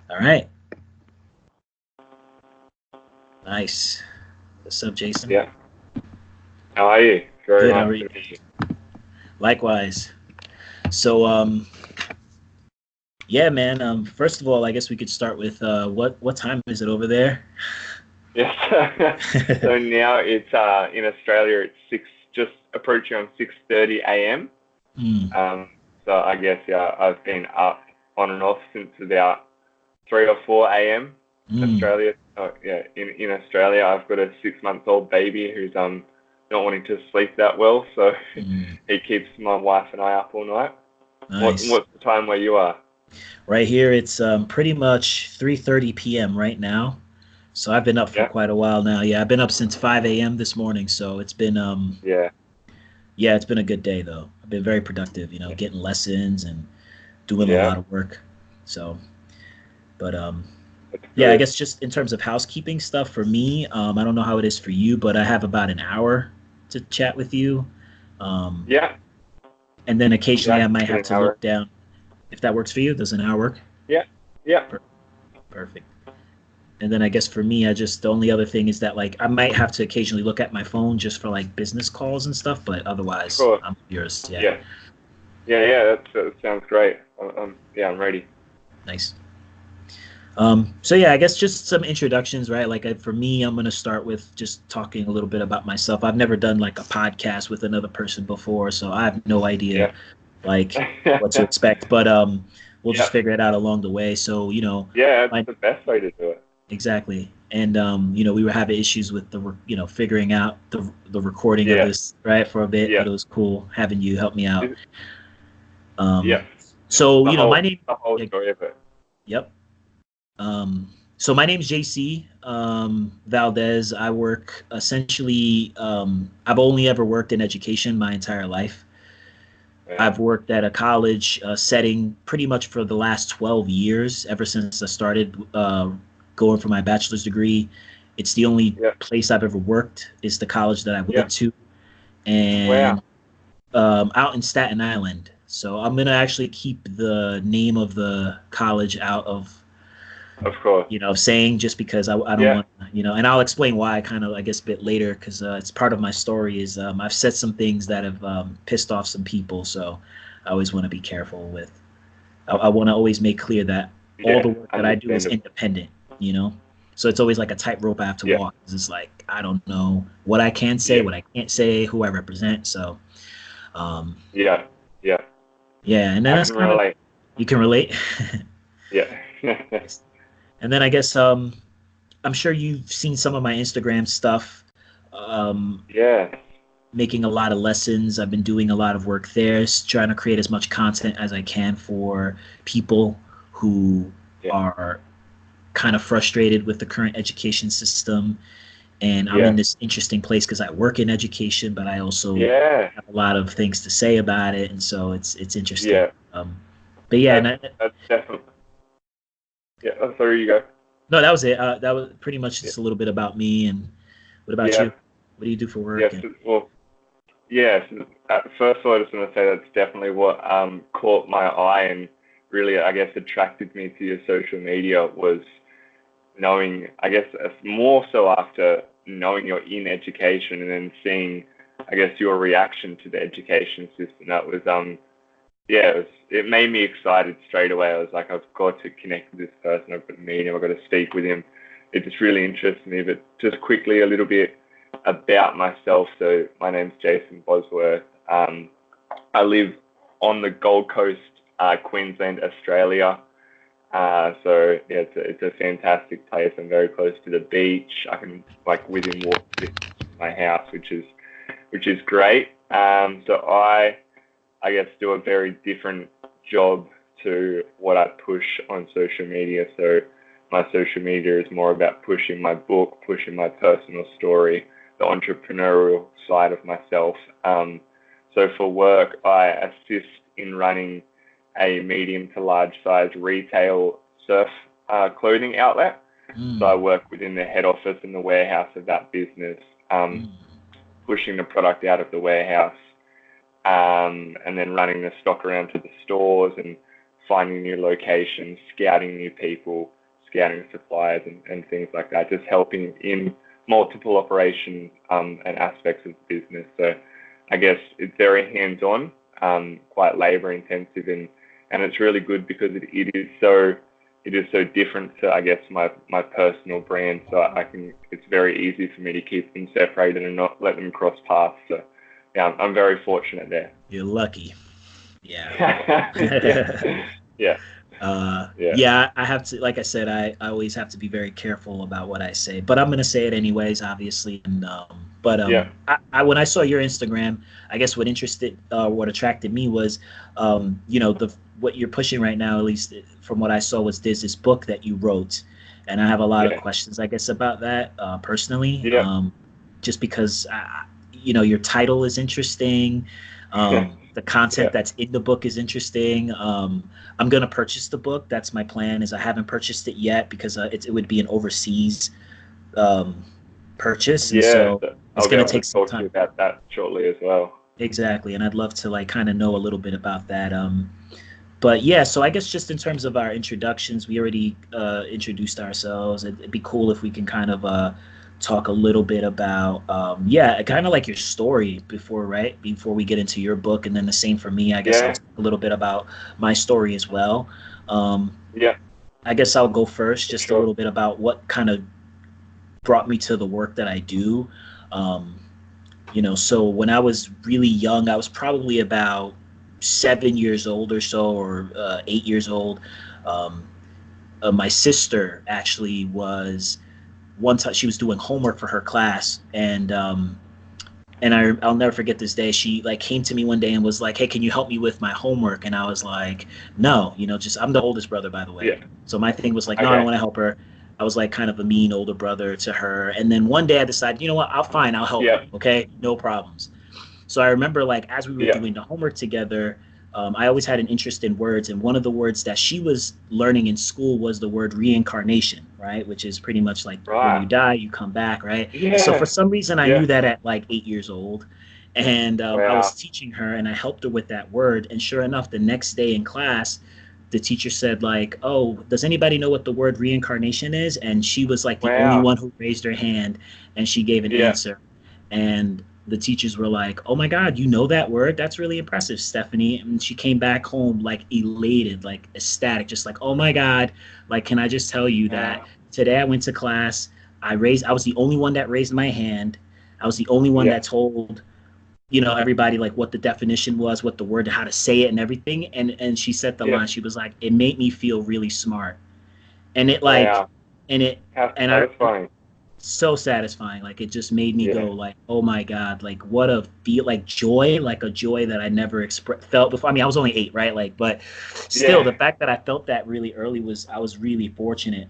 All right. Nice. What's up, Jason? Yeah. How are you? Very Good. How nice are to you? meet you. Likewise. So, yeah, man. First of all, I guess we could start with what time is it over there? Yes. So now it's in Australia. It's just approaching on 6:30 a.m. Hmm. Um, so I guess I've been up on and off since about 3 or 4 a.m. Hmm. Australia. Yeah, in Australia, I've got a 6 month old baby who's not wanting to sleep that well, so Hmm. he keeps my wife and I up all night. Nice. What's the time where you are? Right here, it's pretty much 3:30 p.m. right now. So I've been up for Yeah. quite a while now. Yeah, I've been up since 5 a.m. this morning. So it's been Yeah. yeah, it's been a good day though. I've been very productive. Yeah. Getting lessons and doing a Yeah. lot of work. So, but That's yeah, I good. guess just in terms of housekeeping stuff for me, I don't know how it is for you, but I have about an hour to chat with you. Um, Yeah. and then Yeah. occasionally I I can might fit have an to hour. look down if that works for you. Does an hour work? Yeah. Yeah. Per- Perfect. And then I guess for me, I just the only other thing is that like I might have to occasionally look at my phone just for like business calls and stuff, but Of otherwise course. I'm yours. Yeah, Yeah. Yeah. Yeah. That sounds great. Yeah. I'm ready. nice. So yeah, I guess just some introductions, right? Like for me, I'm gonna start with just talking a little bit about myself. I've never done like a podcast with another person before, so I have no idea Yeah. like what to expect. But we'll just Yeah. figure it out along the way. So Yeah. That's my the best way to do it. exactly. And we were having issues with figuring out the recording of Yeah. this right for a bit, Yeah. but it was cool having you help me out. Is- Um, Yeah. Yeah. so The my whole name. the whole Yeah, story of it. yep. So my name's JC Valdez. I work essentially. I've only ever worked in education my entire life. Yeah. I've worked at a college setting pretty much for the last 12 years, ever since I started going for my bachelor's degree. It's the only Yeah. place I've ever worked. It's the college that I Yeah. went to, Wow. and out in Staten Island. So I'm gonna actually keep the name of the college out of Of course. saying just because I don't Yeah. want and I'll explain why kind of I guess a bit later because it's part of my story is I've said some things that have pissed off some people, so I always want to be careful with. I want to always make clear that all the Yeah. work that I do is Understandable. independent, you know. So it's always like a tightrope I have to Yeah. walk. 'Cause it's like I don't know what I can say, Yeah. what I can't say, who I represent. So um, Yeah. Yeah. yeah, and then I that's can kind of relate. you can relate. Yeah. And then I guess I'm sure you've seen some of my Instagram stuff. Um, Yeah. Making a lot of lessons. I've been doing a lot of work there, trying to create as much content as I can for people who Yeah. are kind of frustrated with the current education system. And I'm in Yeah. this interesting place because I work in education, but I also Yeah. have a lot of things to say about it, and so it's interesting. Yeah. But yeah, That's that's definitely. Yeah. Oh, sorry, you go. no, that was it. That was pretty much Yeah. just a little bit about me. And what about Yeah. you? What do you do for work? Yes. And Well. Yes. First of all, I just want to say that's definitely what caught my eye and really, I guess, attracted me to your social media was knowing, I guess, more so after knowing you're in education and then seeing, I guess, your reaction to the education system. That was yeah, it made me excited straight away. I was like, I've got to connect with this person. I've got to meet him. I've got to speak with him. It just really interests me. But just quickly, a little bit about myself. So my name's Jason Bosworth. I live on the Gold Coast, Queensland, Australia. So yeah, it's a fantastic place. I'm very close to the beach. I can like within walk distance from my house, which is great. So I guess do a very different job to what I push on social media. So my social media is more about pushing my book, pushing my personal story, the entrepreneurial side of myself. So for work, I assist in running a medium to large size retail surf clothing outlet. So I mm, work within the head office and the warehouse of that business, mm, pushing the product out of the warehouse and then running the stock around to the stores and finding new locations, scouting new people, scouting suppliers, and things like that, just helping in multiple operations and aspects of the business. So I guess it's very hands-on, quite labor-intensive, and it's really good because it is so different to, I guess, my personal brand. So it's very easy for me to keep them separated and not let them cross paths. So yeah, I'm very fortunate there. You're lucky. Yeah. Yeah. Yeah, I have to, like I said, I always have to be very careful about what I say, but I'm going to say it anyways, obviously. And, I when I saw your Instagram, I guess what attracted me was, what you're pushing right now, at least from what I saw, was there's this book that you wrote, and I have a lot of questions, I guess, about that, personally. Just because, your title is interesting. The content that's in the book is interesting. I'm going to purchase the book. That's my plan. Is I haven't purchased it yet because it would be an overseas purchase. And so it's going to take some time. I'll talk to you about that shortly as well. Exactly. And I'd love to kind of know a little bit about that. But yeah, so I guess just in terms of our introductions, we already introduced ourselves. It'd be cool if we can kind of talk a little bit about kind of like your story before we get into your book, and then the same for me. I guess I'll talk a little bit about my story as well. I guess I'll go first, just a little bit about what kind of brought me to the work that I do. So when I was really young, I was probably about 7 years old or so, or 8 years old. My sister actually was, one time she was doing homework for her class, and I'll never forget this day. She came to me one day and was like, "Hey, can you help me with my homework?" And I was like, "No, I'm the oldest brother, by the way." Yeah. So my thing was like, "No, I don't want to help her." I was like kind of a mean older brother to her. And then one day I decided, you know what, I'll help her. Okay, no problems. So I remember as we were doing the homework together, I always had an interest in words, and one of the words that she was learning in school was the word reincarnation, right? Which is pretty much like when you die, you come back, right? Yeah. So for some reason, I knew that at 8 years old, and I was teaching her, and I helped her with that word. And sure enough, the next day in class, the teacher said "Oh, does anybody know what the word reincarnation is?" And she was the only one who raised her hand, and she gave an answer. And the teachers were like, "Oh my God, you know that word? That's really impressive, Stephanie." And she came back home elated, ecstatic, just "Oh my God, can I just tell you that today I went to class, I was the only one that raised my hand. I was the only one that told, everybody what the definition was, what the word, how to say it and everything." And she said the line, she was like, "It made me feel really smart." And it satisfying. So satisfying. It just made me go "Oh my God, what a feel, joy, a joy that I never felt before." I mean, I was only 8, right? But still, the fact that I felt that really early I was really fortunate.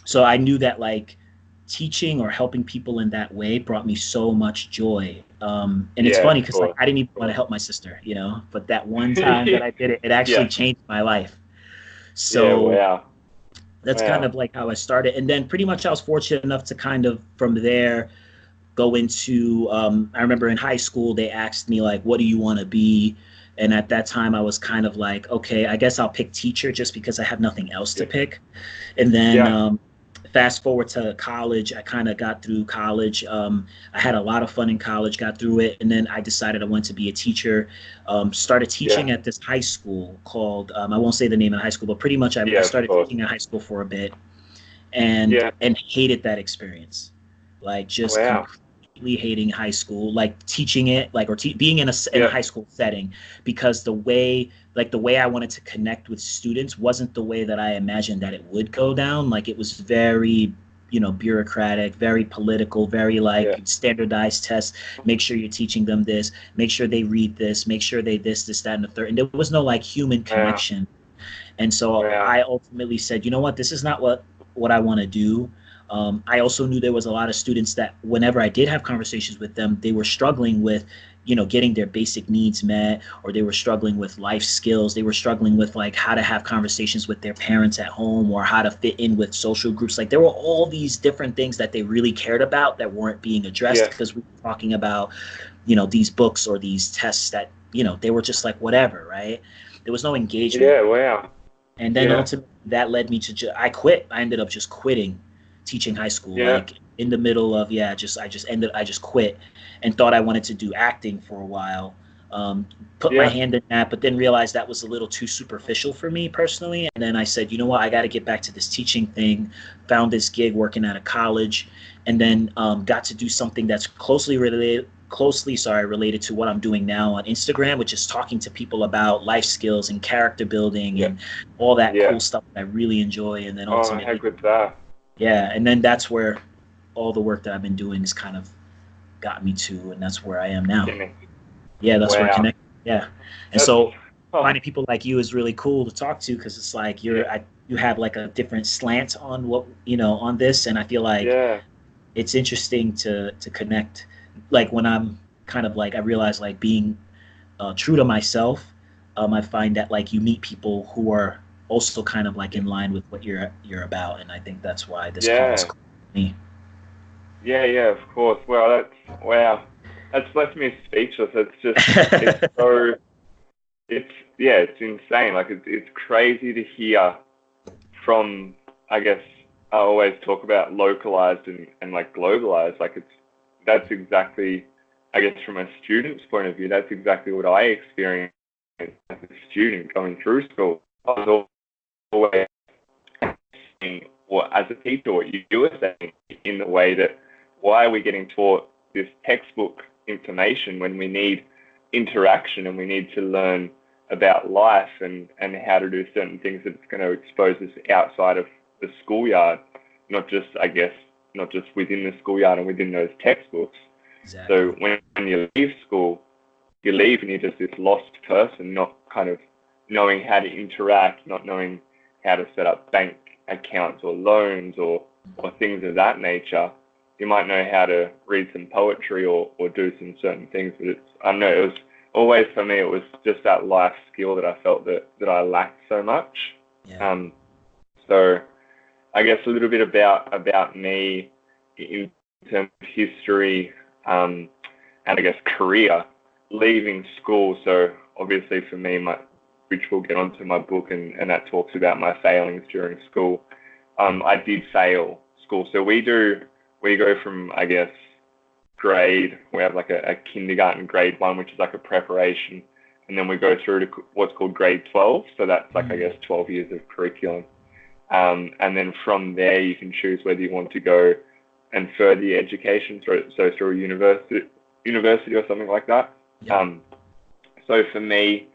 So I knew that teaching or helping people in that way brought me so much joy. And it's funny because I didn't even want to help my sister, but that one time that I did it, it actually changed my life. So that's kind of how I started. And then pretty much I was fortunate enough to kind of from there go into, I remember in high school, they asked me what do you want to be? And at that time I was kind of okay, I guess I'll pick teacher just because I have nothing else to pick. And then fast forward to college, I kind of got through college. I had a lot of fun in college, got through it. And then I decided I wanted to be a teacher, started teaching at this high school called, I won't say the name of the high school, but pretty much I started teaching at high school for a bit and hated that experience. Completely hating high school, teaching it, or being in a high school setting, because the way I wanted to connect with students wasn't the way that I imagined that it would go down. It was very, bureaucratic, very political, very standardized tests. Make sure you're teaching them this, make sure they read this, make sure they this, that, and the third. And there was no human connection. And so I ultimately said, you know what, this is not what I want to do. I also knew there was a lot of students that whenever I did have conversations with them, they were struggling with, getting their basic needs met, or they were struggling with life skills. They were struggling with how to have conversations with their parents at home, or how to fit in with social groups. There were all these different things that they really cared about that weren't being addressed because we were talking about, these books or these tests that, they were just whatever, right? There was no engagement. And then Yeah. ultimately that led me to I quit. I ended up just quitting teaching high school, Yeah. like in the middle of I just quit and thought I wanted to do acting for a while. Put my Yeah. hand in that, but then realized that was a little too superficial for me personally. And then I said, you know what, I got to get back to this teaching thing. Found this gig working at a college, and then got to do something that's related to what I'm doing now on Instagram, which is talking to people about life skills and character building Yeah. and all that Yeah. cool stuff that I really enjoy. And then Oh, how ultimately, good's that? yeah, and then that's where all the work that I've been doing has kind of got me to, and that's where I am now. Connect. Yeah, that's where Wow. connect. Yeah, and That's so oh, finding people like you is really cool to talk to because it's like yeah. you have like a different slant on what on this, and I feel like Yeah. it's interesting to connect. Like when I'm kind of like I realize like being true to myself, I find that like you meet people who are also kind of like Yeah. in line with what you're about, and I think that's why this call is Yeah. cool for me. Yeah, yeah, of course. Well, wow. That's left me speechless. It's so, it's, yeah, it's insane. Like, it's crazy to hear from, I guess, I always talk about localized and like globalized. Like, that's exactly, I guess, from a student's point of view, that's exactly what I experienced as a student going through school. I was always saying, or as a teacher, what you were saying in the way that why are we getting taught this textbook information when we need interaction and we need to learn about life and how to do certain things that's going to expose us outside of the schoolyard, not just, I guess, not just within the schoolyard and within those textbooks. Exactly. So when you leave school, you leave and you're just this lost person, not kind of knowing how to interact, not knowing how to set up bank accounts or loans or things of that nature. You might know how to read some poetry or do some certain things, but I don't know, it was always for me, it was just that life skill that I felt that I lacked so much. Yeah. Um, so I guess a little bit about me in terms of history, and I guess career, leaving school. So obviously for me, which we'll get onto my book, and that talks about my failings during school. I did fail school. So we go from, I guess, we have like a kindergarten grade 1, which is like a preparation, and then we go through to what's called grade 12. So that's like, I guess, 12 years of curriculum. And then from there, you can choose whether you want to go and further your education through a university or something like that. Yep. So for me,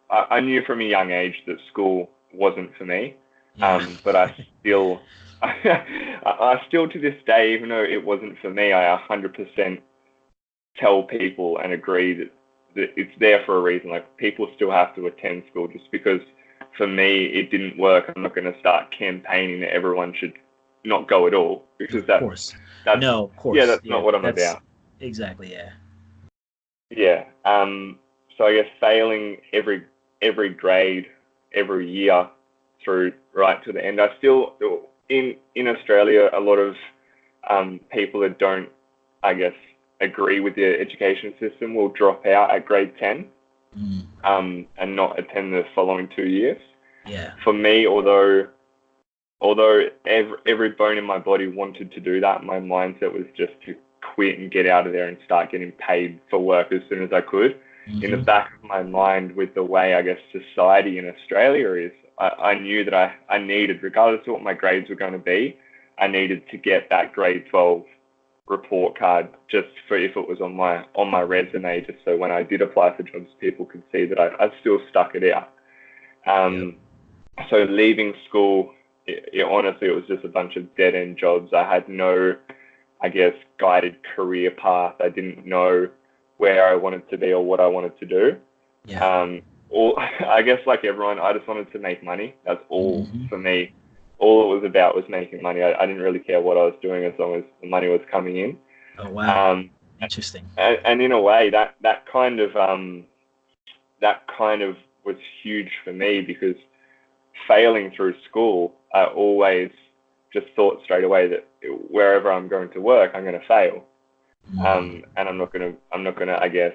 I knew from a young age that school wasn't for me. Yeah. But I still to this day, even though it wasn't for me, I 100% tell people and agree that it's there for a reason. Like, people still have to attend school. Just because for me it didn't work, I'm not going to start campaigning that everyone should not go at all, because Of course. that's No, of yeah, course. that's Yeah. not what I'm That's about. exactly. Yeah. Yeah. So I guess failing every grade, every year through right to the end. I still in Australia, a lot of people that don't, I guess, agree with the education system will drop out at grade 10, and not attend the following 2 years. Yeah. For me, although every bone in my body wanted to do that, my mindset was just to quit and get out of there and start getting paid for work as soon as I could. In the back of my mind, with the way, I guess, society in Australia is, I knew that I needed, regardless of what my grades were going to be, I needed to get that grade 12 report card, just for if it was on my resume, just so when I did apply for jobs, people could see that I still stuck it out. Yep. So leaving school, honestly, it was just a bunch of dead-end jobs. I had no, I guess, guided career path. I didn't know where I wanted to be or what I wanted to do. Yeah. I guess, like everyone, I just wanted to make money. That's all Hmm. for me. All it was about was making money. I didn't really care what I was doing as long as the money was coming in. Oh wow. Um, Interesting. and in a way, that kind of was huge for me, because failing through school, I always just thought straight away that wherever I'm going to work, I'm going to fail. And I'm not gonna, I guess,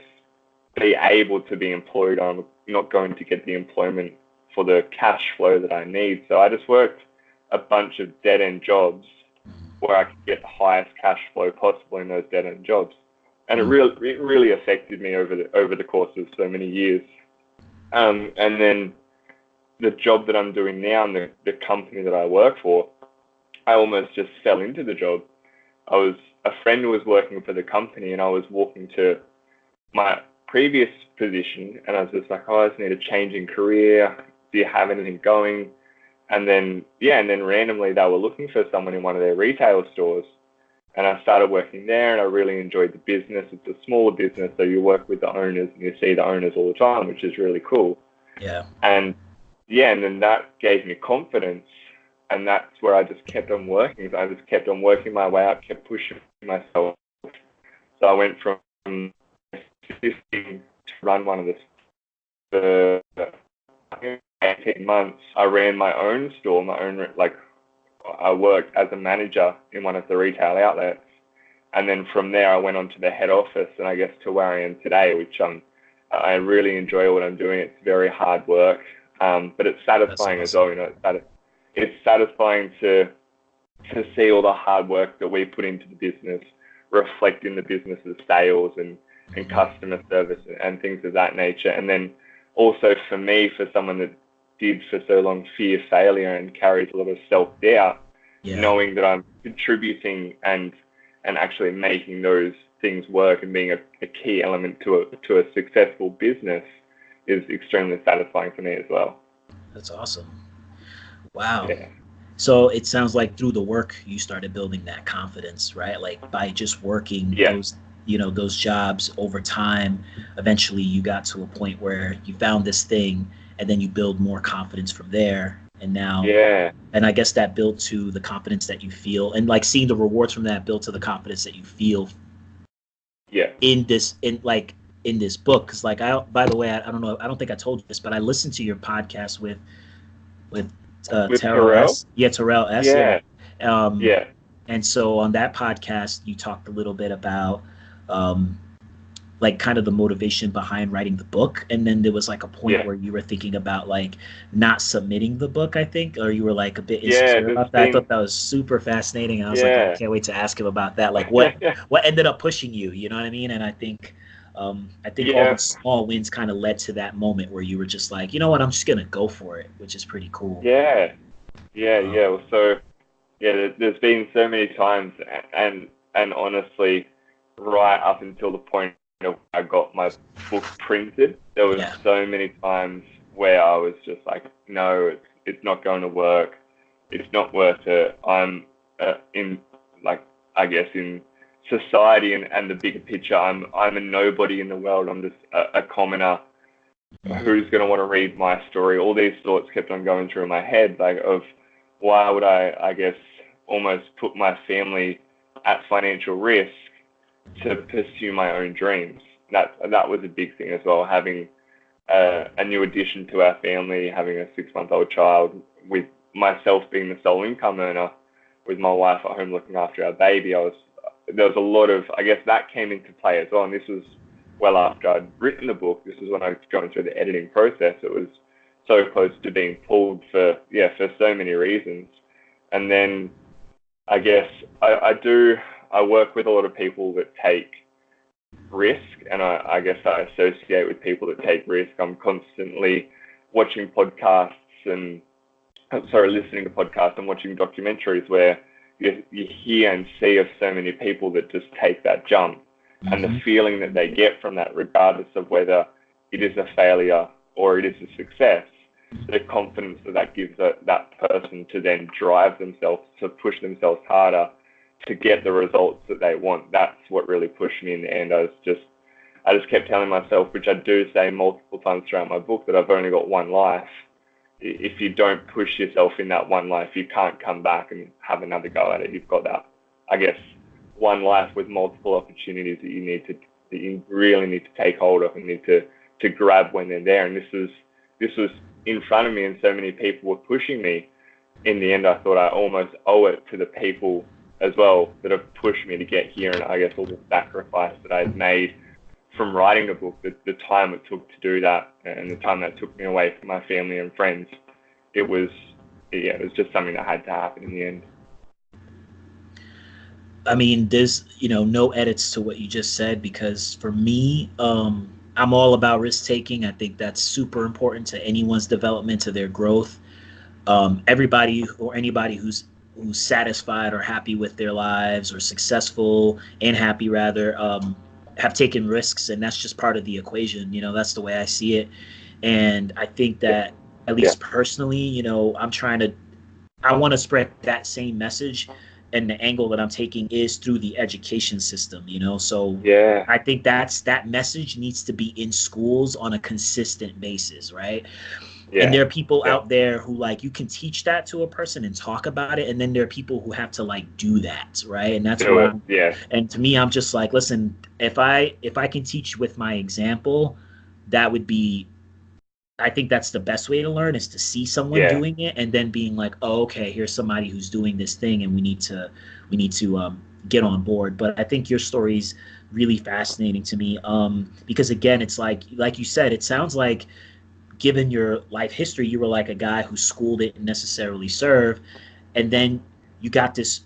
be able to be employed. I'm not going to get the employment for the cash flow that I need. So I just worked a bunch of dead-end jobs where I could get the highest cash flow possible in those dead-end jobs. And it really affected me over the course of so many years. And then the job that I'm doing now and the company that I work for, I almost just fell into the job. A friend was working for the company, and I was walking to my previous position, and I was just like, I just need a change in career. Do you have anything going? And then randomly they were looking for someone in one of their retail stores, and I started working there, and I really enjoyed the business. It's a smaller business, so you work with the owners and you see the owners all the time, which is really cool. Yeah. And then that gave me confidence, and that's where I just kept on working. So I just kept on working my way up, kept pushing myself. So I went from assisting to run one of the 18 months. I ran my own store, I worked as a manager in one of the retail outlets. And then from there, I went on to the head office, and I guess to where I am today, which I really enjoy what I'm doing. It's very hard work, but it's satisfying as well. You know, it's satisfying to see all the hard work that we put into the business reflect in the business's sales and customer service and things of that nature. And then also for me, for someone that did for so long fear failure and carries a lot of self-doubt, knowing that I'm contributing and actually making those things work and being a key element to a successful business is extremely satisfying for me as well. That's awesome. Wow. Yeah. So it sounds like through the work you started building that confidence, right? Like by just working those jobs over time, eventually you got to a point where you found this thing, and then you build more confidence from there. And now, and I guess that built to the confidence that you feel, and like seeing the rewards from that built to the confidence that you feel in this book. Because like, by the way, I don't know, I don't think I told you this, but I listened to your podcast with Terrell S. Terrell S. And so on that podcast, you talked a little bit about like kind of the motivation behind writing the book. And then there was like a point where you were thinking about like not submitting the book, I think, or you were like a bit insecure about that. I thought that was super fascinating. And I was like, I can't wait to ask him about that. Like what ended up pushing you, you know what I mean? And I think all the small wins kind of led to that moment where you were just like, you know what, I'm just going to go for it, which is pretty cool. So there's been so many times, and honestly, right up until the point of I got my book printed, there was so many times where I was just like, no, it's not going to work. It's not worth it. I'm in society and the bigger picture, I'm a nobody in the world. I'm just a commoner. Who's going to want to read my story? All these thoughts kept on going through my head, like of why would I guess almost put my family at financial risk to pursue my own dreams. That was a big thing as well, having a new addition to our family, having a 6-month-old child, with myself being the sole income earner, with my wife at home looking after our baby. There was a lot of, I guess that came into play as well. And this was well after I'd written the book. This was when I was going through the editing process. It was so close to being pulled for so many reasons. And then I guess I work with a lot of people that take risk, and I guess I associate with people that take risk. I'm constantly watching podcasts listening to podcasts and watching documentaries where you hear and see of so many people that just take that jump, and the feeling that they get from that, regardless of whether it is a failure or it is a success, the confidence that gives that person to then drive themselves, to push themselves harder to get the results that they want. That's what really pushed me in the end. I just kept telling myself, which I do say multiple times throughout my book, that I've only got one life. If you don't push yourself in that one life, you can't come back and have another go at it. You've got that, I guess, one life with multiple opportunities that you really need to take hold of and need to grab when they're there. And this was in front of me, and so many people were pushing me. In the end, I thought I almost owe it to the people as well that have pushed me to get here, and I guess all the sacrifice that I've made from writing the book, the time it took to do that and the time that took me away from my family and friends, it was just something that had to happen in the end. I mean, there's, no edits to what you just said, because for me, I'm all about risk taking. I think that's super important to anyone's development, to their growth. Everybody or anybody who's satisfied or happy with their lives, or successful and happy rather, have taken risks, and that's just part of the equation. That's the way I see it. And I think that, at least personally, I want to spread that same message, and the angle that I'm taking is through the education system. So I think that message needs to be in schools on a consistent basis, right? And there are people out there who, like, you can teach that to a person and talk about it, and then there are people who have to, like, do that, right? And that's where and to me, I'm just like, listen, if I can teach with my example, that would be, I think that's the best way to learn, is to see someone doing it and then being like, oh, okay, here's somebody who's doing this thing, and we need to get on board. But I think your story's really fascinating to me, because again, it's like you said, it sounds like, given your life history, you were like a guy whose school didn't necessarily serve, and then you got this,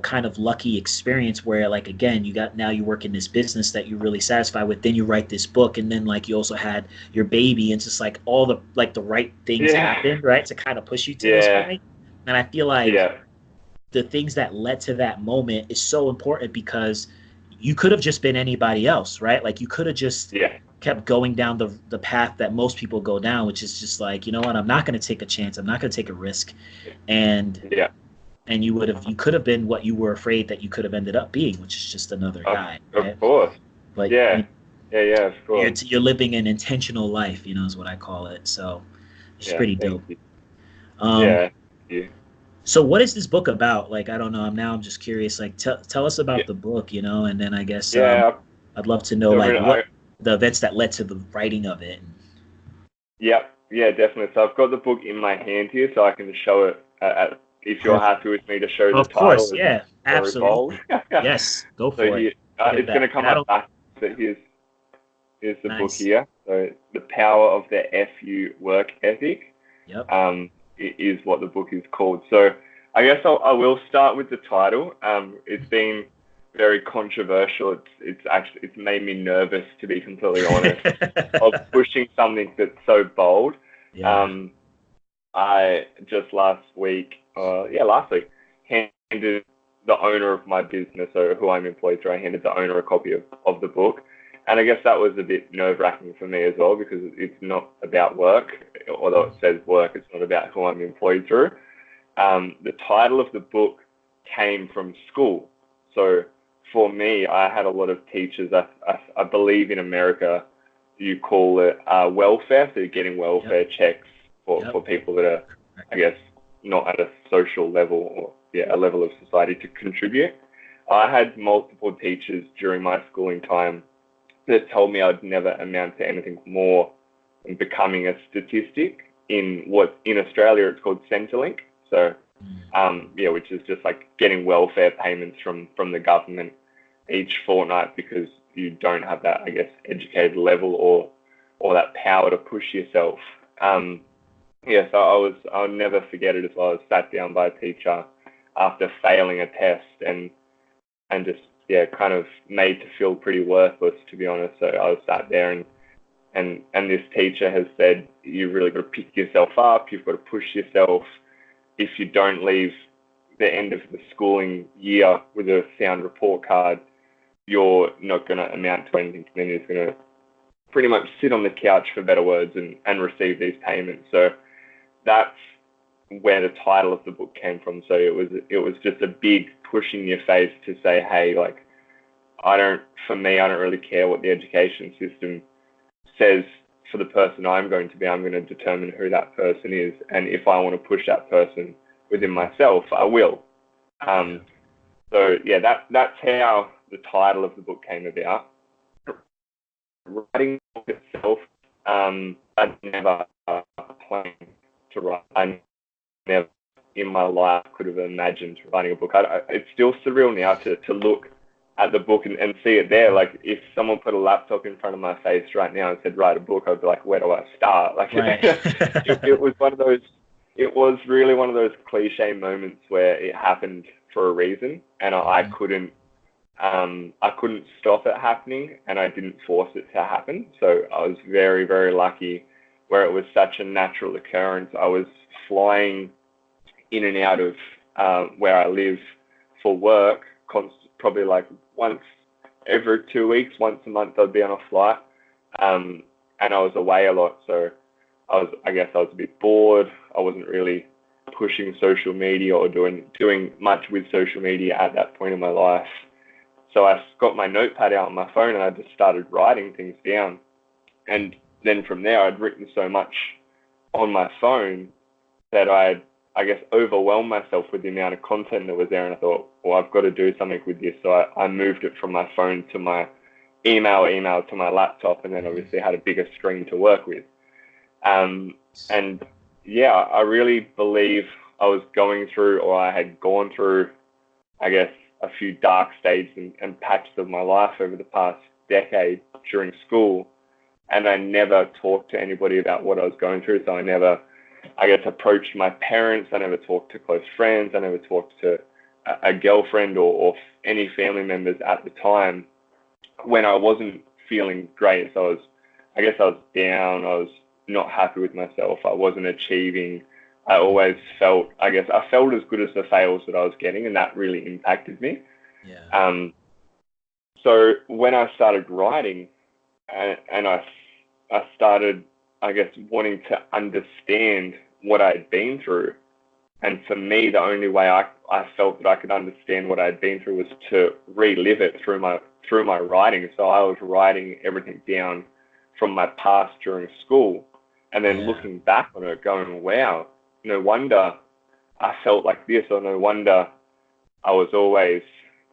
kind of lucky experience where, like, again, now you work in this business that you're really satisfied with, then you write this book, and then, like, you also had your baby, and it's just like all the right things happened, right, to kind of push you to this point. And I feel like the things that led to that moment is so important, because you could have just been anybody else, right? Like, you could have just kept going down the path that most people go down, which is just like, you know what, I'm not going to take a chance, I'm not going to take a risk, and you could have been what you were afraid that you could have ended up being, which is just another guy, right? Of course. Like, of course. You're living an intentional life, is what I call it. So it's pretty dope. Yeah. So what is this book about? Like, I don't know. I'm just curious. Like, tell us about the book, and then I guess I'd love to know, like, what the events that led to the writing of it. Yeah, definitely. So I've got the book in my hand here, so I can show it. If you're happy with me to show the title. Of course, yeah, absolutely. Yes, go for it. It's going to come up back. So here's the book here. So The Power of the FU Work Ethic. Yep. Is what the book is called. So I guess I will start with the title. It's been very controversial. It's made me nervous, to be completely honest, of pushing something that's so bold. I just last week handed the owner of my business, or who I'm employed through, I handed the owner a copy of the book. And I guess that was a bit nerve-wracking for me as well, because it's not about work. Although it says work, it's not about who I'm employed through. The title of the book came from school. So for me, I had a lot of teachers. I believe in America, you call it welfare. So you're getting welfare checks for people that are, I guess, not at a social level, or a level of society to contribute. I had multiple teachers during my schooling time that told me I'd never amount to anything more than becoming a statistic in Australia it's called Centrelink. So, which is just like getting welfare payments from the government each fortnight, because you don't have that, I guess, educated level or that power to push yourself. So I'll never forget it as well. I was sat down by a teacher after failing a test and just kind of made to feel pretty worthless, to be honest. So I was sat there and this teacher has said, you really got to pick yourself up, you've got to push yourself. If you don't leave the end of the schooling year with a sound report card, you're not going to amount to anything. Then you're going to pretty much sit on the couch, for better words, and receive these payments. So that's where the title of the book came from. So it was just a big push in your face to say, hey, like, I don't really care what the education system says for the person I'm going to be. I'm going to determine who that person is. And if I want to push that person within myself, I will. That's how the title of the book came about. Writing the book itself, I never planned to write. I never in my life could have imagined writing a book. It's still surreal now to look at the book and see it there. Like if someone put a laptop in front of my face right now and said, write a book, I'd be like, where do I start? Like Right. it was one of those, it was really one of those cliche moments where it happened for a reason, and I couldn't stop it happening, and I didn't force it to happen. So I was very, very lucky where it was such a natural occurrence. I was flying in and out of where I live for work, probably like once every 2 weeks, once a month I'd be on a flight, and I was away a lot. So I guess I was a bit bored. I wasn't really pushing social media or doing much with social media at that point in my life. So I got my notepad out on my phone and I just started writing things down. And then from there, I'd written so much on my phone that I guess, overwhelmed myself with the amount of content that was there. And I thought, well, I've got to do something with this. So I moved it from my phone to my email to my laptop, and then obviously had a bigger screen to work with. And yeah, I really believe I was going through, or I had gone through, I guess, a few dark stages and patches of my life over the past decade during school. And I never talked to anybody about what I was going through. So I never, I guess, approached my parents. I never talked to close friends. I never talked to a girlfriend or any family members at the time when I wasn't feeling great. So I guess I was down. I was not happy with myself. I wasn't achieving. I always felt, I felt as good as the fails that I was getting, and that really impacted me. Yeah. So when I started writing, and I started, I guess, wanting to understand what I'd been through. And for me, the only way I felt that I could understand what I'd been through was to relive it through my writing. So I was writing everything down from my past during school, and then looking back on it, going, wow, no wonder I felt like this, or no wonder I was always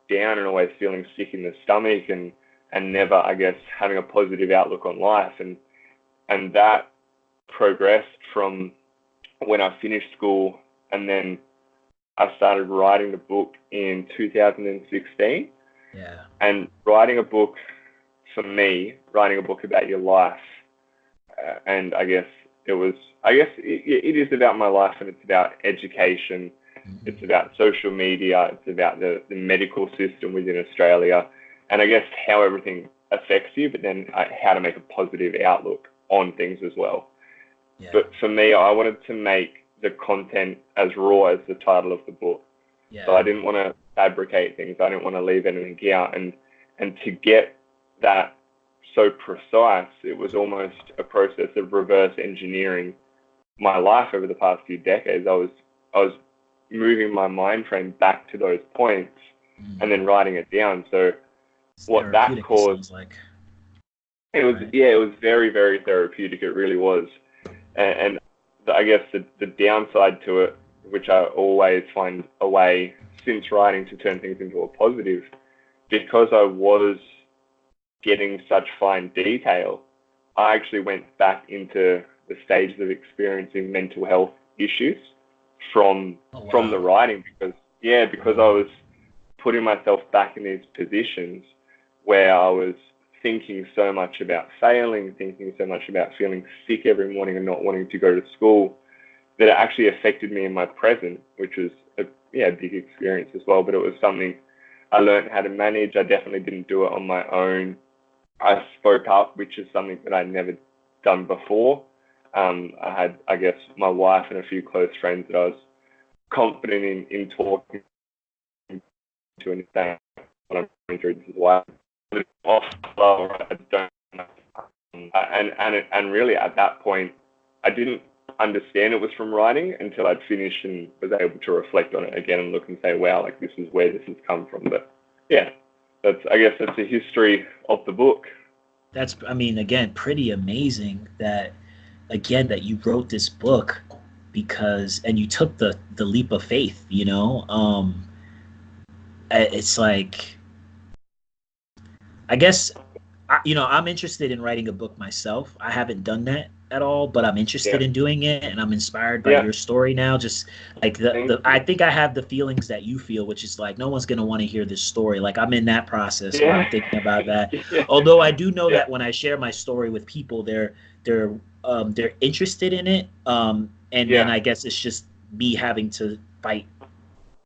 down and always feeling sick in the stomach and never, I guess, having a positive outlook on life. And that progressed from when I finished school, and then I started writing the book in 2016. Yeah. And writing a book, for me, writing a book about your life, and I guess it is about my life, and it's about education. Mm-hmm. It's about social media. It's about the medical system within Australia, and I guess how everything affects you, but then how to make a positive outlook on things as well. Yeah. But for me, I wanted to make the content as raw as the title of the book. Yeah. So I didn't want to fabricate things. I didn't want to leave anything out. And to get that so precise, it was almost a process of reverse engineering my life over the past few decades. I was moving my mind frame back to those points and then writing it down. So it's what that caused, like. It was very, very therapeutic. It really was. And I guess the downside to it, which I always find a way since writing to turn things into a positive, because I was getting such fine detail, I actually went back into the stages of experiencing mental health issues from the writing, because I was putting myself back in these positions where I was thinking so much about failing, thinking so much about feeling sick every morning and not wanting to go to school, that it actually affected me in my present, which was a big experience as well. But it was something I learned how to manage. I definitely didn't do it on my own. I spoke up, which is something that I'd never done before. I had, I guess, my wife and a few close friends that I was confident in talking to and saying what I'm going through. This is why and really at that point, I didn't understand it was from writing until I'd finished and was able to reflect on it again and look and say, wow, like this is where this has come from. But yeah, I guess that's the history of the book. That's, I mean, again, pretty amazing that you wrote this book and you took the leap of faith, you know. It's like, I guess, I'm interested in writing a book myself. I haven't done that at all, but I'm interested Yeah. in doing it, and I'm inspired by Yeah. your story now. Just like Thank I you. think I have the feelings that you feel, which is like no one's gonna want to hear this story. Like I'm in that process where I'm Yeah. thinking about that. Yeah. Although I do know Yeah. that when I share my story with people, they're interested in it. And then Yeah. I guess it's just me having to fight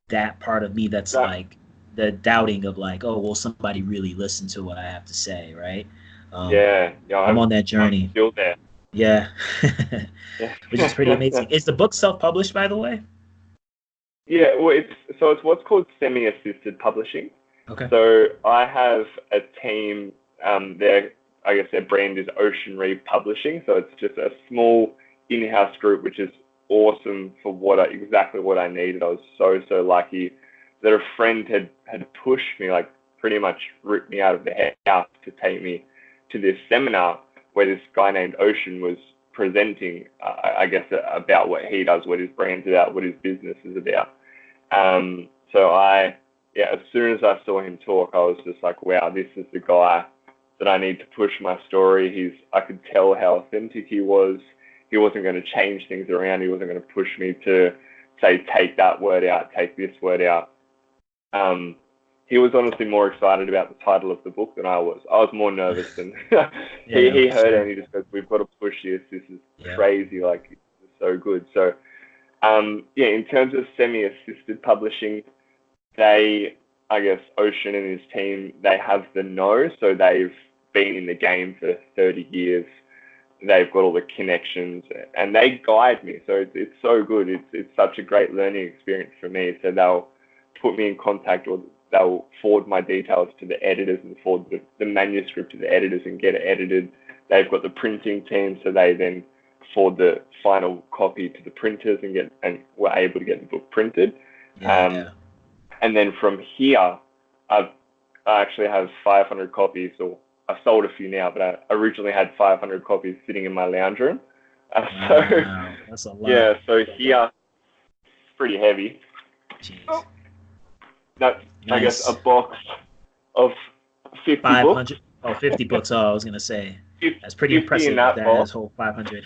that part of me that's That, like the doubting of like, oh, will somebody really listen to what I have to say, right? Um, yeah. Yeah. I'm on that I'm journey. still there. Yeah. Yeah. Which is pretty amazing. Is the book self-published, by the way? Yeah. Well, it's what's called semi-assisted publishing. Okay. So I have a team. I guess their brand is Ocean Reef Publishing. So it's just a small in-house group, which is awesome for exactly what I needed. I was so lucky that a friend had pushed me, like pretty much ripped me out of the house to take me to this seminar where this guy named Ocean was presenting, I guess, about what he does, what his brand's about, what his business is about. So as soon as I saw him talk, I was just like, wow, this is the guy that I need to push my story. I could tell how authentic he was. He wasn't going to change things around. He wasn't going to push me to say, take that word out, take this word out. He was honestly more excited about the title of the book than I was. I was more nervous than Yeah, he for heard it sure. and he just goes, we've got to push this. This is Yeah. crazy. Like, it's so good. So, in terms of semi-assisted publishing, I guess, Ocean and his team, they have the know. So they've been in the game for 30 years. They've got all the connections and they guide me. So it's so good. It's such a great learning experience for me. So they'll put me in contact or they'll forward my details to the editors and forward the manuscript to the editors and get it edited. They've got the printing team. So they then forward the final copy to the printers and were able to get the book printed. Yeah. And then from here, I actually have 500 copies, or I've sold a few now, but I originally had 500 copies sitting in my lounge room. Wow. That's a lot. So here, it's pretty heavy. Jeez. That's, I guess, a Nice. box of 50 books. 500. Oh, 50 books. Oh, I was going to say. That's pretty 50 in impressive if that that has box. whole 500.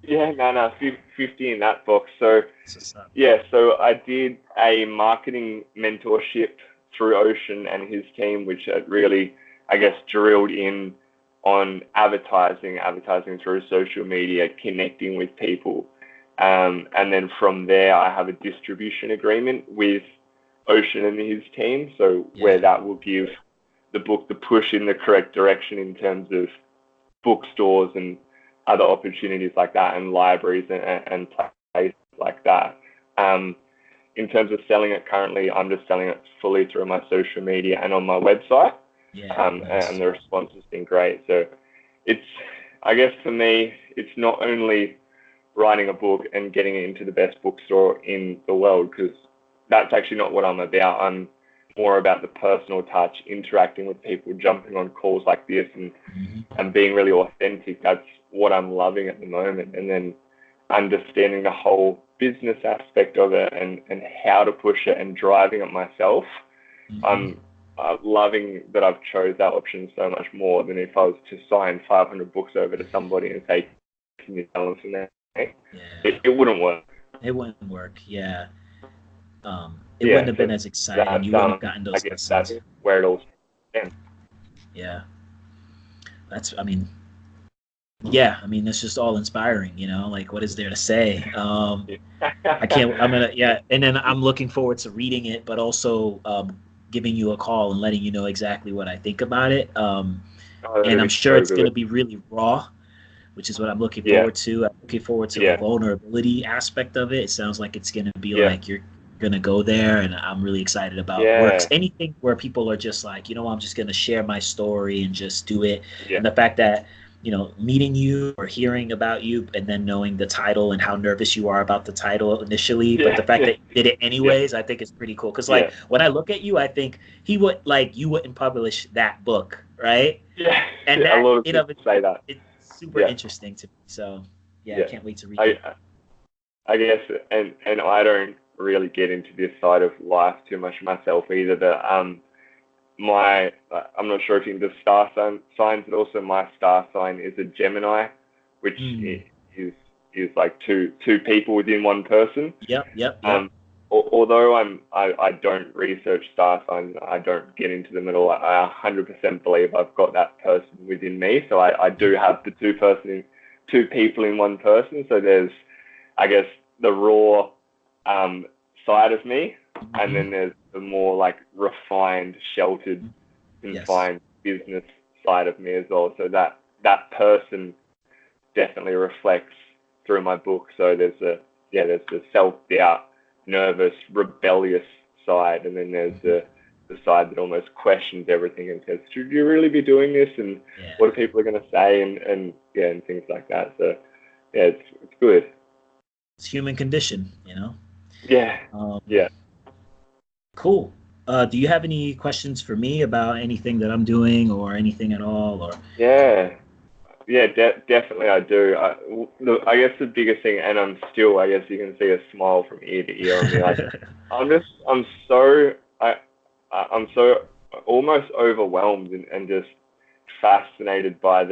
Yeah, no, 50 in that box. So, That's what's up. so I did a marketing mentorship through Ocean and his team, which really, I guess, drilled in on advertising through social media, connecting with people. And then from there, I have a distribution agreement with Ocean and his team. So where that will give the book the push in the correct direction in terms of bookstores and other opportunities like that, and libraries and places like that. In terms of selling it currently, I'm just selling it fully through my social media and on my website. Nice. And the response has been great. So it's, I guess for me, it's not only writing a book and getting it into the best bookstore in the world, because that's actually not what I'm about. I'm more about the personal touch, interacting with people, jumping on calls like this and being really authentic. That's what I'm loving at the moment. And then understanding the whole business aspect of it and how to push it and driving it myself. I'm loving that I've chose that option so much more than if I was to sign 500 books over to somebody and say, can you tell them from there? It wouldn't work. It wouldn't work. Yeah. It wouldn't have So been as exciting. You wouldn't have gotten I those guess that's lessons. where it all ends. Yeah. It's just all inspiring, like what is there to say? And then I'm looking forward to reading it, but also giving you a call and letting you know exactly what I think about it. And I'm sure so it's going to good. be really raw, which is what I'm looking Yeah. forward to. I'm looking forward to the vulnerability aspect of it. It sounds like it's going to be like you're going to go there, and I'm really excited about works. Anything where people are just like, I'm just going to share my story and just do it. And the fact that, meeting you or hearing about you and then knowing the title and how nervous you are about the title initially, but the fact that you did it anyways, I think it's pretty cool. Because when I look at you, I think you wouldn't publish that book, right? Yeah. And that, a lot of people say that. It's super interesting to me. So I can't wait to read it. I guess, and I don't really get into this side of life too much myself either, but I'm not sure if you're into star signs, but also my star sign is a Gemini. which is like two people within one person. Yep. Although I don't research star signs, I don't get into them at all. I 100% believe I've got that person within me. So I do have the two people in one person. So there's, I guess, the raw side of me, and then there's the more like refined, sheltered, confined business side of me as well. So that person definitely reflects through my book. So there's the self-doubt, nervous, rebellious side, and then there's the side that almost questions everything and says, should you really be doing this, and what are people going to say, and things like that. So it's good. It's human condition, Yeah. Cool. Do you have any questions for me about anything that I'm doing or anything at all? Or definitely I do. I guess the biggest thing, and I'm still, I guess you can see a smile from ear to ear on me. Like, I'm so almost overwhelmed and just fascinated by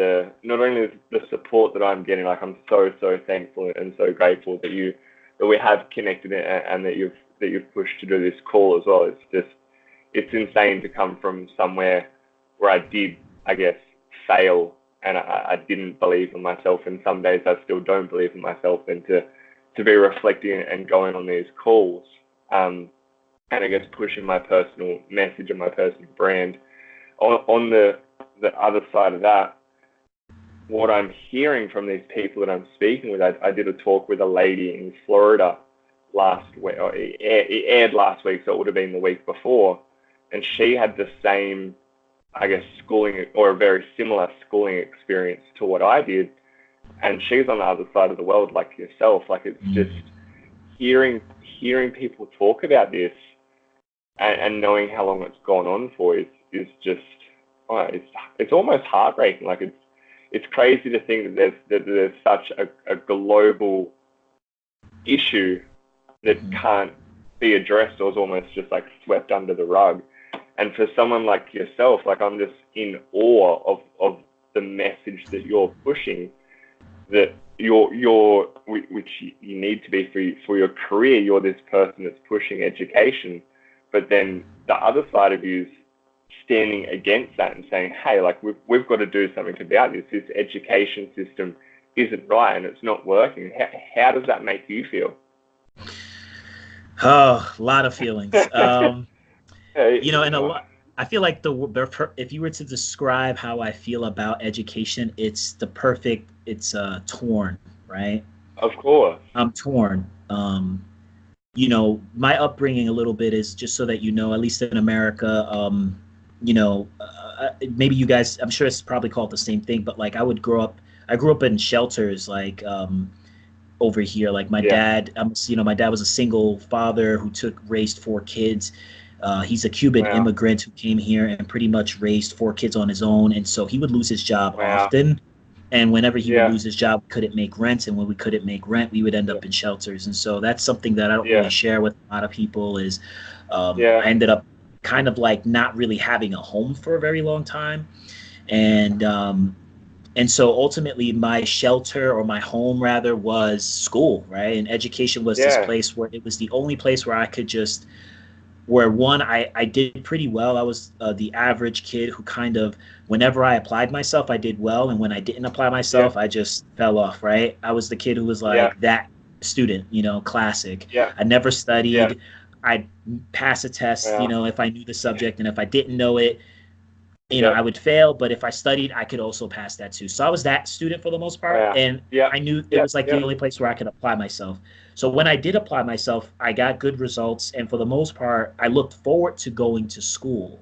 not only the support that I'm getting. Like, I'm so thankful and so grateful that we have connected and that you've pushed to do this call as well. It's insane to come from somewhere where I did, I guess, fail, and I didn't believe in myself, and some days I still don't believe in myself, and to be reflecting and going on these calls, and I guess pushing my personal message and my personal brand. On the other side of that, what I'm hearing from these people that I'm speaking with, I did a talk with a lady in Florida last week, or it aired last week, so it would have been the week before, and she had the same, I guess, schooling, or a very similar schooling experience to what I did, and she's on the other side of the world like yourself. Like, it's just hearing people talk about this and knowing how long it's gone on for is just, it's almost heartbreaking. Like, it's crazy to think that there's such a global issue that can't be addressed, or is almost just like swept under the rug. And for someone like yourself, like, I'm just in awe of the message that you're pushing, that which you need to be for your career. You're this person that's pushing education, but then the other side of you is standing against that and saying, hey, like, we've got to do something about this. This education system isn't right and it's not working. How does that make you feel? Oh, a lot of feelings. And I feel like if you were to describe how I feel about education, it's torn, right? Of course. I'm torn. My upbringing a little bit is, just so that at least in America, maybe you guys, I'm sure it's probably called the same thing, but like, I grew up in shelters, like, over here. Like, my dad, my dad was a single father who raised 4 kids. He's a Cuban immigrant who came here and pretty much raised 4 kids on his own. And so he would lose his job often. And whenever he would lose his job, we couldn't make rent. And when we couldn't make rent, we would end up in shelters. And so that's something that I don't really share with a lot of people is I ended up kind of like not really having a home for a very long time. And so ultimately my shelter, or my home rather, was school, right? And education was this place where it was the only place where I could just, I did pretty well. I was the average kid who kind of, whenever I applied myself, I did well. And when I didn't apply myself, I just fell off, right? I was the kid who was like that student, classic. I never studied. I'd pass a test, if I knew the subject, and if I didn't know it, I would fail, but if I studied, I could also pass that too. So I was that student for the most part, and I knew it was like the only place where I could apply myself. So when I did apply myself, I got good results, and for the most part, I looked forward to going to school.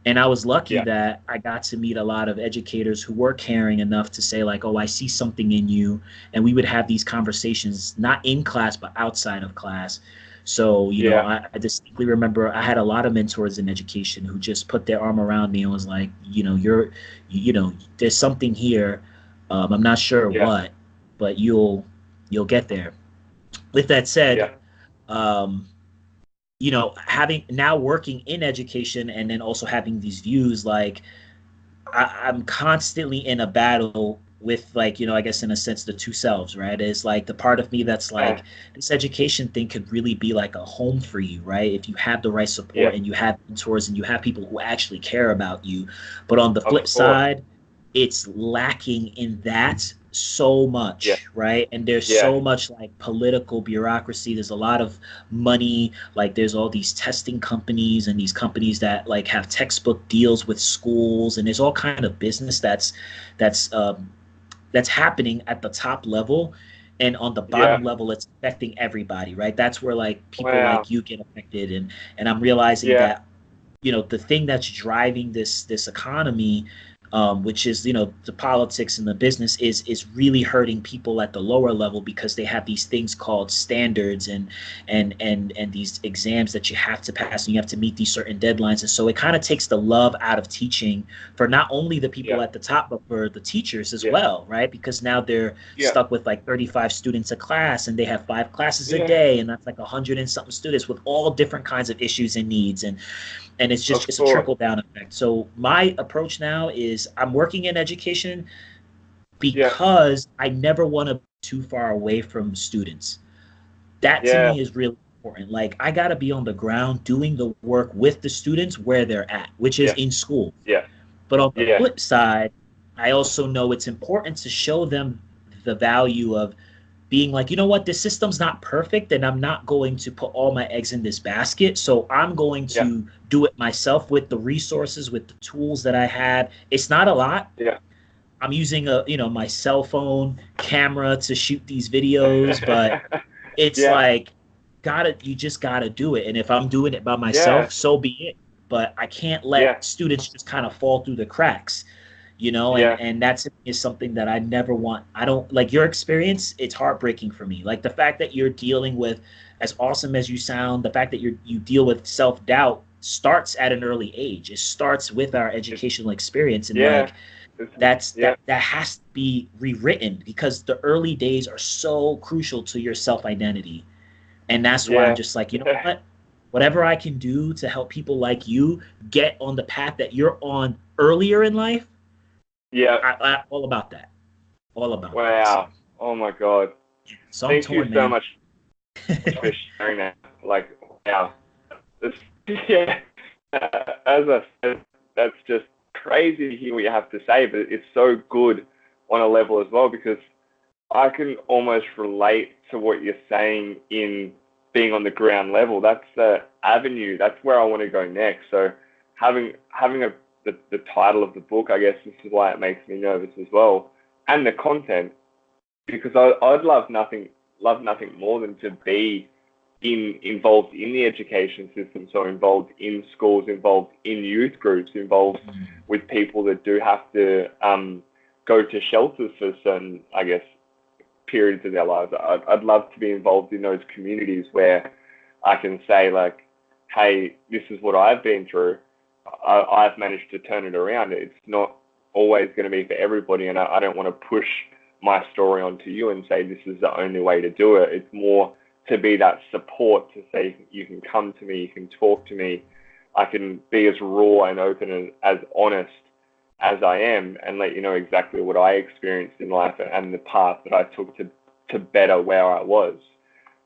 And I was lucky that I got to meet a lot of educators who were caring enough to say, like, oh, I see something in you, and we would have these conversations, not in class, but outside of class. So, I distinctly remember I had a lot of mentors in education who just put their arm around me and was like, there's something here. I'm not sure what, but you'll get there. With that said, having now working in education and then also having these views, like, I'm constantly in a battle with like, I guess in a sense the two selves, right? Is like the part of me that's Yeah. like, this education thing could really be like a home for you, right? If you have the right support Yeah. and you have mentors and you have people who actually care about you. But on the Of flip course. side, it's lacking in that so Yeah. much, right? And there's Yeah. so much like political bureaucracy. There's a lot of money. Like there's all these testing companies and these companies that like have textbook deals with schools, and there's all kind of business that's that's happening at the top level, and on the Yeah. bottom level it's affecting everybody, right? That's where like people Wow. like you get affected. And I'm realizing Yeah. that the thing that's driving this economy, which is the politics and the business, is really hurting people at the lower level, because they have these things called standards and these exams that you have to pass, and you have to meet these certain deadlines. And so it kind of takes the love out of teaching for not only the people Yeah. at the top, but for the teachers as Yeah. well, right? Because now they're Yeah. stuck with like 35 students a class, and they have 5 classes a Yeah. day, and that's like 100 and something students with all different kinds of issues and needs. And Of it's a course. trickle down effect. So my approach now is I'm working in education Yeah. because I never want to be too far away from students. That to Yeah. me is really important. Like I got to be on the ground doing the work with the students where they're at, which is Yeah. in school. Yeah. But on the Yeah. flip side, I also know it's important to show them the value of being like, what, this system's not perfect, and I'm not going to put all my eggs in this basket. So I'm going Yeah. to do it myself with the resources, with the tools that I have. It's not a lot. Yeah. I'm using my cell phone camera to shoot these videos, but it's Yeah. like, you just gotta do it. And if I'm doing it by Yeah. myself, so be it. But I can't Yeah. let students just kind of fall through the cracks, Yeah. and that is something that I never want. I don't like your experience. It's heartbreaking for me. Like the fact that you're dealing with, as awesome as you sound, the fact that you deal with self-doubt starts at an early age. It starts with our It's, educational experience. And yeah. like It's, that's yeah. that has to be rewritten, because the early days are so crucial to your self-identity. And that's why I'm Yeah. just like, Yeah. what? Whatever I can do to help people like you get on the path that you're on earlier in life, Yeah. I all about that. All about that. So, Wow. Oh my God. so I'm Thank you torn, so man. much for sharing that. Like, wow. It's, yeah. As I said, that's just crazy to hear what you have to say, but it's so good on a level as well, because I can almost relate to what you're saying in being on the ground level. That's the avenue. That's where I want to go next. So having the title of the book, I guess this is why it makes me nervous as well, and the content, because I'd love nothing more than to be involved in the education system, so involved in schools, involved in youth groups, involved with people that do have to go to shelters for certain, I guess, periods of their lives. I'd love to be involved in those communities where I can say like, hey, this is what I've been through. I've managed to turn it around. It's not always going to be for everybody, and I don't want to push my story onto you and say this is the only way to do it. It's more to be that support, to say you can come to me, you can talk to me, I can be as raw and open and as honest as I am, and let you know exactly what I experienced in life and the path that I took to better where I was.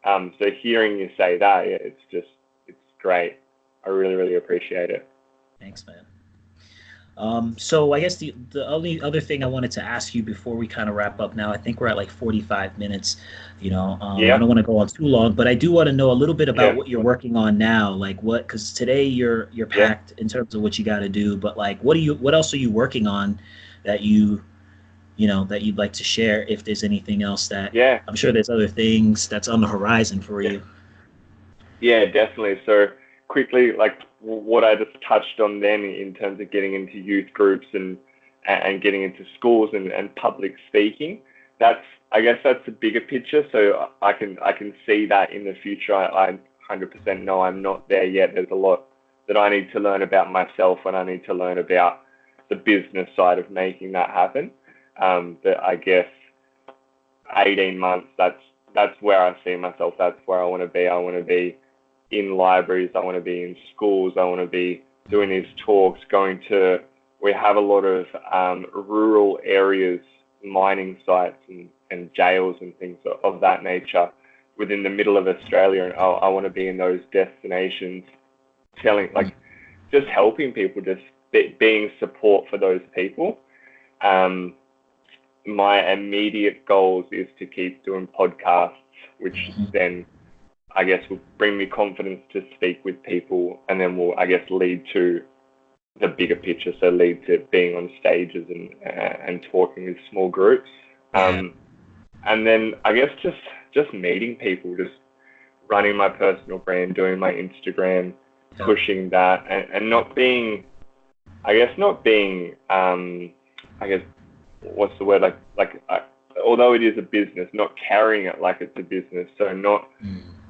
So hearing you say that, yeah, it's great. I really, really appreciate it. Thanks, man. So I guess the only other thing I wanted to ask you before we kind of wrap up now, I think we're at like 45 minutes. I Yeah, don't want to go on too long, but I do want to know a little bit about yeah, what you're working on now. Like what, because today you're yeah, packed in terms of what you got to do, but like what else are you working on that that you'd like to share, if there's anything else that, yeah, I'm sure there's other things that's on the horizon for yeah. you. Yeah, definitely. So quickly, like what I just touched on then in terms of getting into youth groups and getting into schools and public speaking, that's, I guess that's the bigger picture. So I can see that in the future. I 100% know I'm not there yet. There's a lot that I need to learn about myself, and I need to learn about the business side of making that happen. But I guess 18 months, that's where I see myself. That's where I want to be. I want to be in libraries. I want to be in schools. I want to be doing these talks, we have a lot of rural areas mining sites and jails and things of that nature within the middle of Australia. And I want to be in those destinations, telling, like, just helping people, just being support for those people. My immediate goals is to keep doing podcasts, which then I guess will bring me confidence to speak with people, and then will, I guess, lead to the bigger picture. So lead to being on stages and talking with small groups. And then I guess just meeting people, just running my personal brand, doing my Instagram, pushing that, and not being, what's the word, although it is a business, not carrying it like it's a business. So not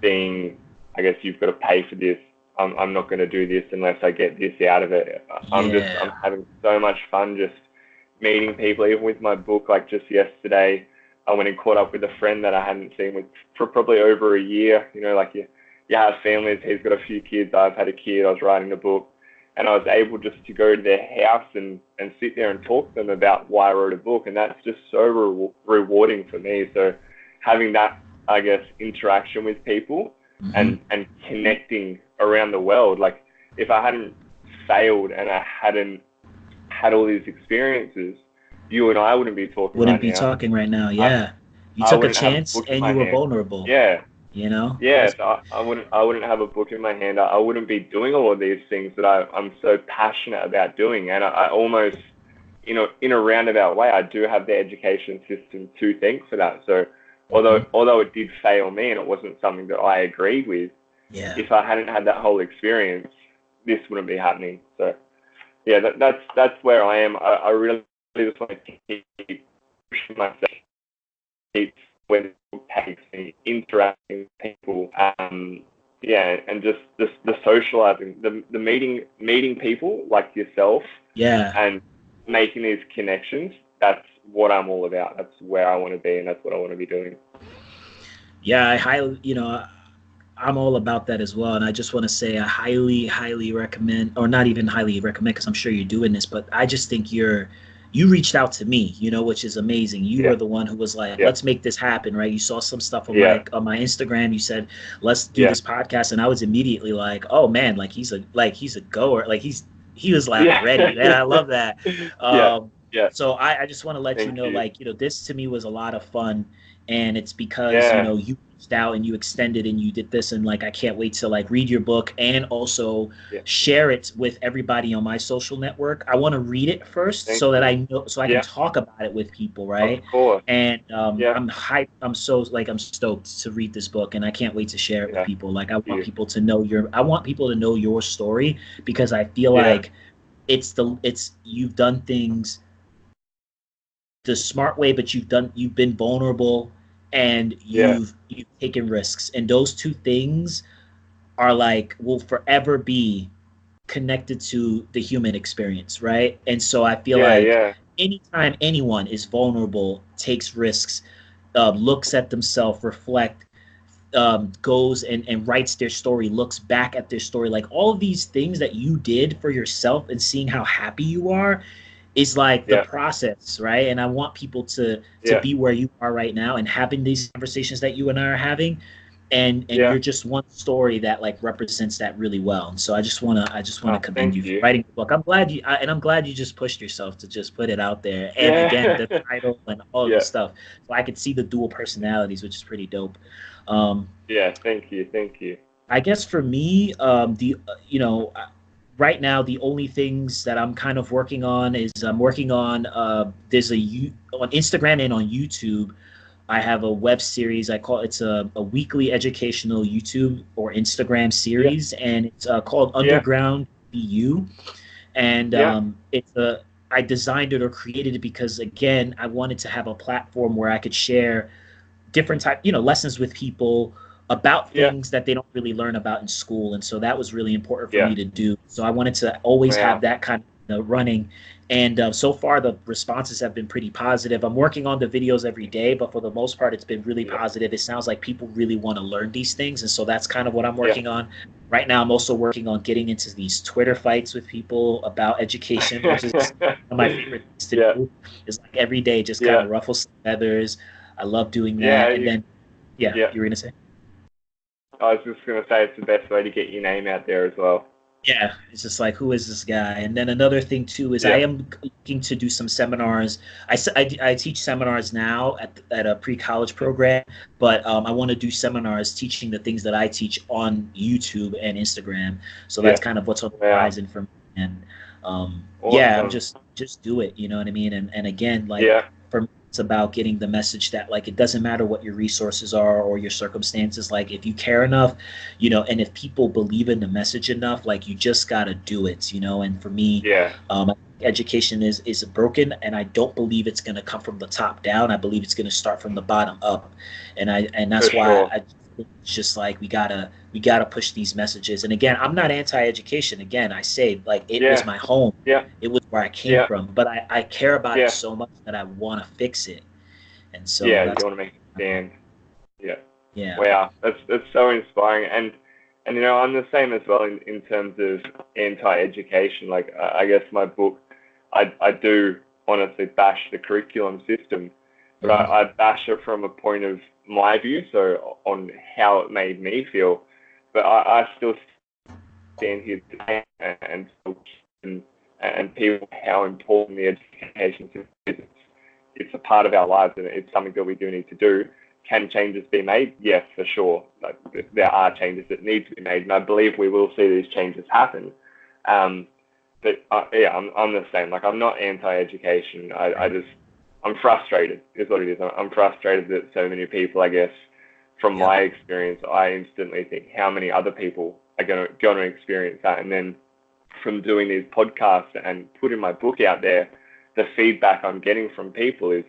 being, I guess, you've got to pay for this. I'm not going to do this unless I get this out of it. I'm having so much fun just meeting people. Even with my book, like just yesterday, I went and caught up with a friend that I hadn't seen with for probably over a year. You know, like you have families. He's got a few kids. I've had a kid. I was writing a book. And I was able just to go to their house and sit there and talk to them about why I wrote a book. And that's just so rewarding for me. So having that, I guess, interaction with people and connecting around the world. Like, if I hadn't failed and I hadn't had all these experiences, you and I wouldn't be talking right now. Yeah. You took a chance and you were vulnerable. Yeah. You know? Yeah, so I wouldn't have a book in my hand. I wouldn't be doing all of these things that I'm so passionate about doing. And I almost, in a roundabout way, I do have the education system to thank for that. So although it did fail me and it wasn't something that I agreed with, if I hadn't had that whole experience, this wouldn't be happening. So yeah, that's where I am. I really just want to keep pushing myself, keep when it takes me, interacting with people, and just the socializing, the meeting people like yourself, and making these connections. That's what I'm all about. That's where I want to be, and that's what I want to be doing. Yeah, I highly, I'm all about that as well. And I just want to say I highly recommend, or not even highly recommend, because I'm sure you're doing this, but I just think you reached out to me, which is amazing. You were the one who was like, let's make this happen, right? You saw some stuff on my Instagram. You said, let's do this podcast. And I was immediately like, oh man, he's a goer. Like he was like ready. Man, I love that. So I just want to let you know, this to me was a lot of fun. And it's because, you reached out and you extended and you did this. And I can't wait to read your book and also share it with everybody on my social network. I want to read it first so that I know, so I can talk about it with people. Right. Of course. And I'm hyped. I'm stoked to read this book, and I can't wait to share it with people. I want people to know your story, because I feel like you've done things the smart way, but you've been vulnerable, and you've taken risks, and those two things are will forever be connected to the human experience, right? And so I feel anytime anyone is vulnerable, takes risks, looks at themselves, reflect, goes and writes their story, looks back at their story, all of these things that you did for yourself and seeing how happy you are is the process, right? And I want people to be where you are right now and having these conversations that you and I are having, and you're just one story that represents that really well. And so I just want to commend you for writing the book. I'm glad you just pushed yourself to just put it out there. And again, the title and all the stuff, so I could see the dual personalities, which is pretty dope. Thank you. I guess for me, right now, the only things that I'm kind of working on is on there's on Instagram and on YouTube. I have a web series. It's a weekly educational YouTube or Instagram series, and it's called Underground EDU. And I designed it or created it because, again, I wanted to have a platform where I could share different lessons with people about things that they don't really learn about in school. And so that was really important for me to do. So I wanted to always have that kind of running. And so far, the responses have been pretty positive. I'm working on the videos every day, but for the most part, it's been really positive. It sounds like people really want to learn these things. And so that's kind of what I'm working on. Right now, I'm also working on getting into these Twitter fights with people about education, which is one of my favorite things to do. Is like every day, just kind of ruffle some feathers. I love doing that. And then, you were going to say? I was just going to say it's the best way to get your name out there as well. Yeah, it's just like, who is this guy? And then another thing too is I am looking to do some seminars. I teach seminars now at a pre-college program, but I want to do seminars teaching the things that I teach on YouTube and Instagram. So that's kind of what's on the horizon for me. And awesome. I'm just do it. You know what I mean? And again, like for me, it's about getting the message that like it doesn't matter what your resources are or your circumstances. Like if you care enough, and if people believe in the message enough, like you just gotta do it. And for me, education is broken, and I don't believe it's gonna come from the top down. I believe it's gonna start from the bottom up, and that's why it's just like we gotta push these messages. And again, I'm not anti-education. Again, I say like it was my home. It was where I came from. But I care about it so much that I want to fix it. And so you want to make a stand. Wow, that's so inspiring. And I'm the same as well in terms of anti-education. Like I guess my book, I do honestly bash the curriculum system, but I bash it from a point of my view, so on how it made me feel. But I still stand here today and people how important the education system is. It's a part of our lives, and it's something that we do need to do. Can changes be made? Yes, for sure. Like, there are changes that need to be made, and I believe we will see these changes happen. But I'm the same. Like I'm not anti-education. I'm frustrated is what it is. I'm frustrated that so many people, I guess, from my experience, I instantly think how many other people are going to experience that. And then from doing these podcasts and putting my book out there, the feedback I'm getting from people is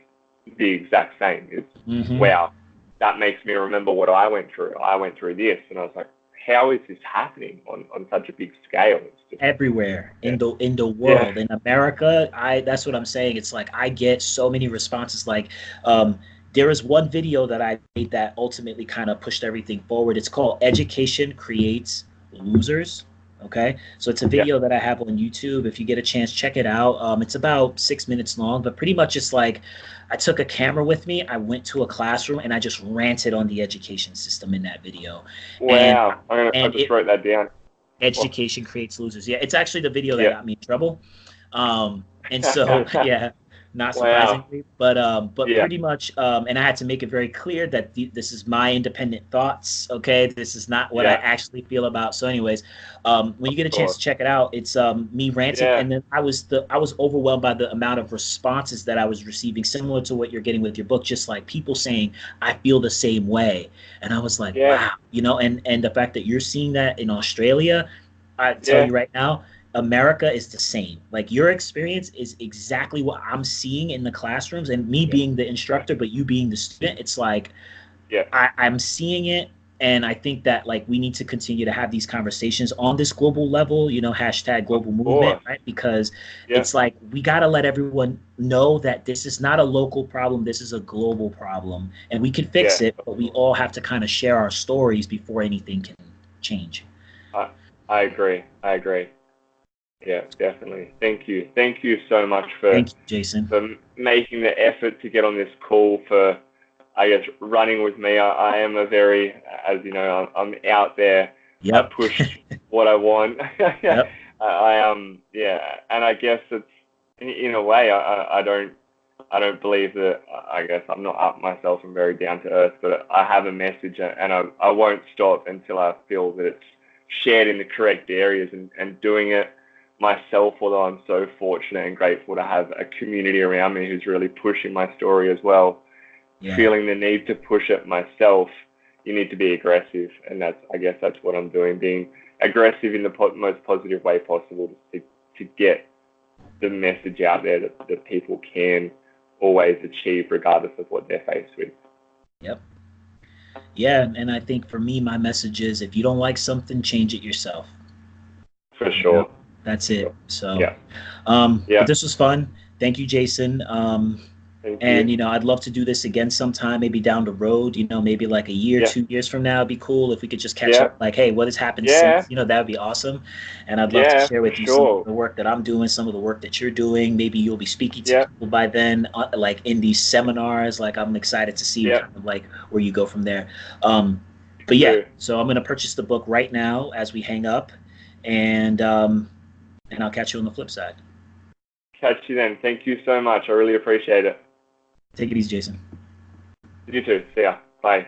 the exact same. It's, wow, that makes me remember what I went through. I went through this. And I was like, how is this happening on such a big scale? It's just everywhere in the world. In America, that's what I'm saying. It's like I get so many responses. Like there is one video that I made that ultimately kind of pushed everything forward. It's called Education Creates Losers. Okay, so it's a video that I have on YouTube. If you get a chance, check it out. It's about 6 minutes long, but pretty much it's like I took a camera with me. I went to a classroom and I just ranted on the education system in that video. Wow, I just wrote that down. Education creates losers. Yeah, it's actually the video that got me in trouble. And so not surprisingly, but pretty much, and I had to make it very clear that this is my independent thoughts. Okay, this is not what I actually feel about. So, anyways, when you get a chance to check it out, it's me ranting, and then I was overwhelmed by the amount of responses that I was receiving, similar to what you're getting with your book, just like people saying I feel the same way, and I was like, wow, and the fact that you're seeing that in Australia, I tell you right now. America is the same. Like your experience is exactly what I'm seeing in the classrooms, and me being the instructor, but you being the student, it's like I'm seeing it. And I think that like we need to continue to have these conversations on this global level, hashtag global movement, right? Because it's like we got to let everyone know that this is not a local problem. This is a global problem, and we can fix it, but we all have to kind of share our stories before anything can change. I agree. Yeah, definitely. Thank you. Thank you so much for Jason, for making the effort to get on this call, for, I guess, running with me. I am a very, as you know, I'm out there. I push what I want. And I guess it's in a way I don't believe that. I guess I'm not up myself and very down to earth, but I have a message, and I won't stop until I feel that it's shared in the correct areas, and doing it myself, although I'm so fortunate and grateful to have a community around me who's really pushing my story as well. Feeling the need to push it myself, you need to be aggressive, and I guess that's what I'm doing, being aggressive in the most positive way possible to get the message out there that people can always achieve regardless of what they're faced with. Yeah, and I think for me, my message is if you don't like something, change it yourself. For sure. That's it. Sure. So, Yeah. but this was fun. Thank you, Jason. Thank And you. I'd love to do this again sometime, maybe down the road. Maybe like a year, Yeah. 2 years from now, it'd be cool if we could just catch Yeah. up. Like, hey, what has happened Yeah. since? That would be awesome. And I'd love to Yeah, share for with you some of sure. the work that I'm doing, some of the work that you're doing. Maybe you'll be speaking to Yeah. people by then, like in these seminars. Like, I'm excited to see Yeah. kind of like where you go from there. But You yeah, too. so I'm gonna purchase the book right now as we hang up, and I'll catch you on the flip side. Catch you then. Thank you so much. I really appreciate it. Take it easy, Jason. You too. See ya. Bye.